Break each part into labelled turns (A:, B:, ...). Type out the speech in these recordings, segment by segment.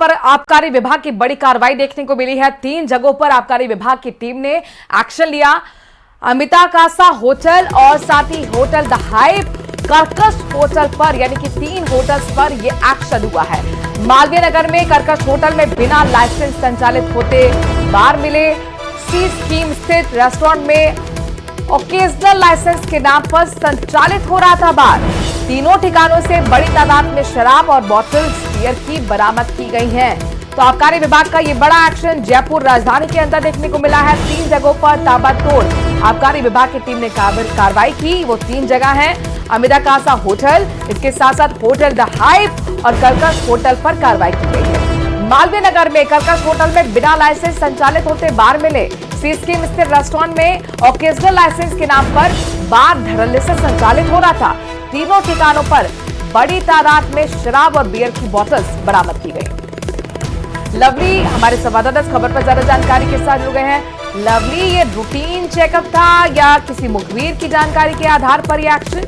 A: पर आबकारी विभाग की बड़ी कार्रवाई देखने को मिली है। 3 जगहों पर आबकारी विभाग की टीम ने एक्शन लिया। अमिता कासा होटल और साथ ही होटल द हाइव, कर्कश होटल पर, यानी कि 3 होटल्स पर यह एक्शन हुआ है। मालवीय नगर में कर्कश होटल में बिना लाइसेंस संचालित होते बार मिले। सी स्कीम स्थित रेस्टोरेंट में ओकेजनल लाइसेंस के नाम पर संचालित हो रहा था बार। तीनों ठिकानों से बड़ी तादाद में शराब और बॉटल्स बियर की बरामद की गई हैं। तो आबकारी विभाग का ये बड़ा एक्शन जयपुर राजधानी के अंदर देखने को मिला है। 3 जगहों पर ताबड़तोड़ आबकारी विभाग की टीम ने कार्रवाई की। वो 3 जगह हैं, अमिता कासा होटल, इसके साथ साथ होटल द हाइव और कर्कश होटल पर कार्रवाई की गई है। मालवीय नगर में कर्कश होटल में बिना लाइसेंस संचालित होते बार मिले। सी स्कीम स्थित रेस्टोरेंट में ओकेजनल लाइसेंस के नाम पर बार धड़ल्ले से संचालित हो रहा था। तीनों ठिकानों पर बड़ी तादाद में शराब और बियर की बोतल्स बरामद की गई। लवली हमारे संवाददाता इस खबर पर ज्यादा जानकारी के साथ जुड़ गए हैं। लवली, ये रूटीन चेकअप था या किसी मुखबिर की जानकारी के आधार पर यह एक्शन?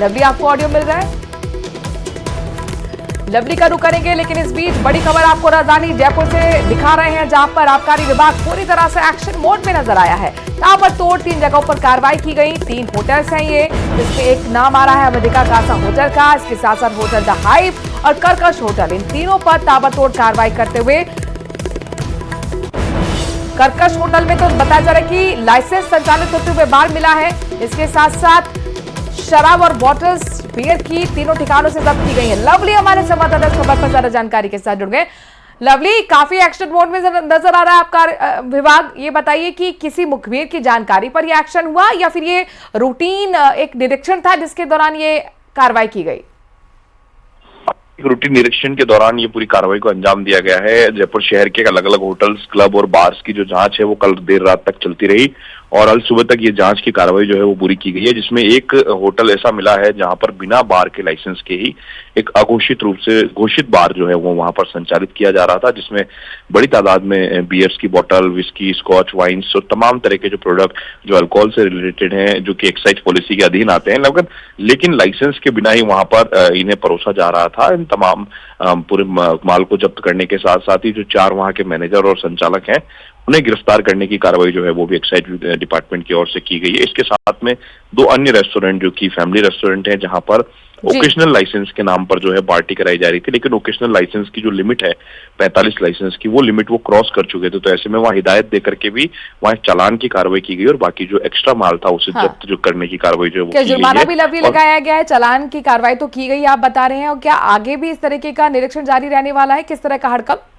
A: लवली, आपको ऑडियो मिल रहा है? लवली का रुख करेंगे, लेकिन इस बीच बड़ी खबर आपको राजधानी जयपुर से दिखा रहे हैं, जहां पर आबकारी विभाग पूरी तरह से एक्शन मोड में नजर आया है। ताबड़तोड़ 3 जगहों पर कार्रवाई की गई। 3 होटल्स हैं ये, जिसमें एक नाम आ रहा है अमिता कासा होटल का, इसके साथ साथ होटल द हाइव और कर्कश होटल। इन तीनों पर ताबड़तोड़ कार्रवाई करते हुए कर्कश होटल में तो बताया जा रहा है कि लाइसेंस संचालित होते हुए बार मिला है। इसके साथ साथ शराब और बॉटल्स बियर की तीनों ठिकानों से जब्त की गई है। लवली हमारे संवाददाता इस खबर पर ज्यादा जानकारी के साथ जुड़ गए। लवली, काफी एक्शन मोड में नजर आ रहा है आपका विभाग। ये बताइए कि किसी मुखबिर की जानकारी पर यह एक्शन हुआ या फिर ये रूटीन एक निरीक्षण था जिसके दौरान ये कार्रवाई की गई?
B: रूटीन निरीक्षण के दौरान ये पूरी कार्रवाई को अंजाम दिया गया है। जयपुर शहर के अलग अलग होटल्स, क्लब और बार्स की जो जांच है वो कल देर रात तक चलती रही और कल सुबह तक ये जांच की कार्रवाई जो है वो पूरी की गई है, जिसमें एक होटल ऐसा मिला है जहां पर बिना बार के लाइसेंस के ही एक अघोषित रूप से घोषित बार जो है वो वहां पर संचालित किया जा रहा था, जिसमें बड़ी तादाद में बियर्स की बोतल, विस्की, स्कॉच, वाइन्स और तमाम तरह के जो प्रोडक्ट जो अल्कोहल से रिलेटेड हैं, जो कि एक्साइज पॉलिसी के अधीन आते हैं, लेकिन लाइसेंस के बिना ही वहां पर इन्हें परोसा जा रहा था। इन तमाम पूरे माल को जब्त करने के साथ साथ ही जो 4 वहां के मैनेजर और संचालक हैं उन्हें गिरफ्तार करने की कार्रवाई जो है वो भी एक्साइज डिपार्टमेंट की ओर से की गई है। इसके साथ में 2 अन्य रेस्टोरेंट जो कि फैमिली रेस्टोरेंट हैं, जहां पर ओकेशनल लाइसेंस के नाम पर जो है पार्टी कराई जा रही थी, लेकिन ओकेशनल लाइसेंस की जो लिमिट है 45 लाइसेंस की, वो लिमिट वो क्रॉस कर चुके थे। तो ऐसे में वहां हिदायत देकर के भी वहां चालान की कार्रवाई की गई और बाकी जो एक्स्ट्रा माल था उसे जब्त जो करने की कार्रवाई जो है वो की गई है।
A: जुर्माना भी लवली लगाया गया है, चालान की कार्रवाई तो की गई आप बता रहे हैं, और क्या आगे भी इस तरीके का निरीक्षण जारी रहने वाला है? किस तरह का हड़कंप?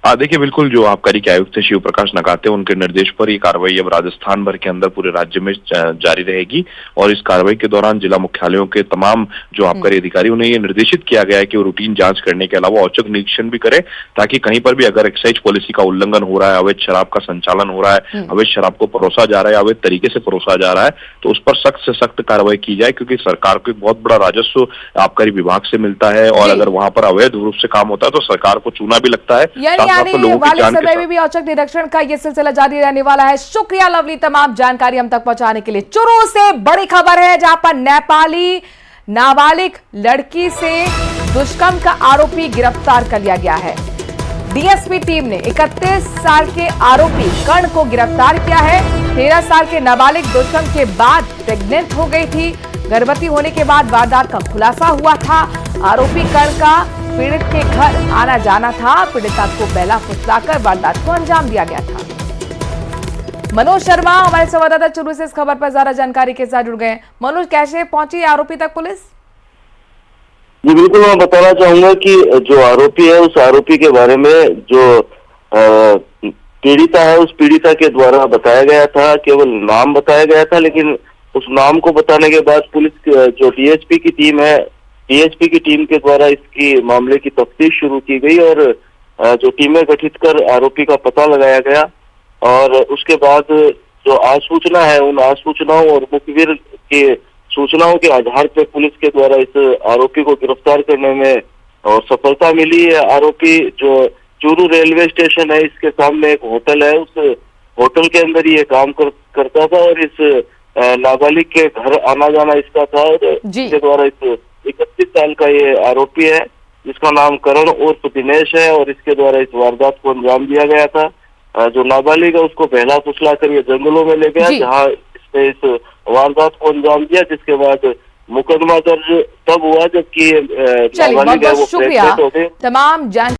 B: देखिए, बिल्कुल जो आबकारी के आयुक्त शिव प्रकाश नगाते उनके निर्देश पर ये कार्रवाई अब राजस्थान भर के अंदर पूरे राज्य में जारी रहेगी और इस कार्रवाई के दौरान जिला मुख्यालयों के तमाम जो आबकारी अधिकारी उन्हें ये निर्देशित किया गया है कि वो रूटीन जांच करने के अलावा औचक निरीक्षण भी करें, ताकि कहीं पर भी अगर एक्साइज पॉलिसी का उल्लंघन हो रहा है, अवैध शराब का संचालन हो रहा है, अवैध शराब को परोसा जा रहा है, अवैध तरीके से परोसा जा रहा है, तो उस पर सख्त से सख्त कार्रवाई की जाए, क्योंकि सरकार को एक बहुत बड़ा राजस्व आबकारी विभाग से मिलता है और अगर वहां पर अवैध रूप से काम होता है तो सरकार को चूना भी लगता है।
A: समय में भी औचक निरीक्षण का ये सिलसिला जारी रहने वाला है। शुक्रिया लवली, तमाम जानकारी हम तक पहुंचाने के लिए। चुरू से बड़ी खबर है, जहां पर नेपाली नाबालिग लड़की से दुष्कर्म का आरोपी गिरफ्तार कर लिया गया है। डीएसपी टीम ने 31 साल के आरोपी कर्ण को गिरफ्तार किया है। 13 साल के नाबालिग दुष्कर्म के बाद प्रेग्नेंट हो गई थी। गर्भवती होने के बाद वारदात का खुलासा हुआ था। आरोपी कर्ण का पीड़ित के घर आना जाना था। पीड़िता को बेला फुसलाकर वारदात को अंजाम दिया गया था। मनोज शर्मा हमारे संवाददाता चुरू से इस खबर पर ज्यादा जानकारी के साथ जुड़ गए। मनोज, कैसे पहुंची आरोपी तक पुलिस?
C: जी बिल्कुल, मैं बताना चाहूंगा कि जो आरोपी है उस आरोपी के बारे में जो पीड़िता है उस पीड़िता के द्वारा बताया गया था, केवल नाम बताया गया था, लेकिन उस नाम को बताने के बाद पुलिस जो डीएसपी की टीम है, डीएसपी की टीम के द्वारा इसकी मामले की तफ्तीश शुरू की गई और जो टीमें गठित कर आरोपी का पता लगाया गया और उसके बाद जो आसूचना है उन आसूचनाओं और मुखबिर के सूचनाओं के आधार पर पुलिस के द्वारा इस आरोपी को गिरफ्तार करने में और सफलता मिली है। आरोपी जो चूरू रेलवे स्टेशन है, इसके सामने एक होटल है, उस होटल के अंदर ये काम करता था और इस नाबालिग के घर आना जाना इसका था और
A: जी।
C: इसके द्वारा इस 31 साल का ये आरोपी है जिसका नाम करण उर्फ दिनेश है और इसके द्वारा इस वारदात को अंजाम दिया गया था। जो नाबालिग है उसको बहला फुसला कर ये जंगलों में ले गया
A: जी।
C: जहाँ इसने इस वारदात को अंजाम दिया, जिसके बाद मुकदमा दर्ज तब हुआ जबकि
A: चलिए, बहुत
C: नाबालिग है वो
A: बहुत शुक्रिया
C: प्रेग्नेंट हो गई।
A: तमाम जान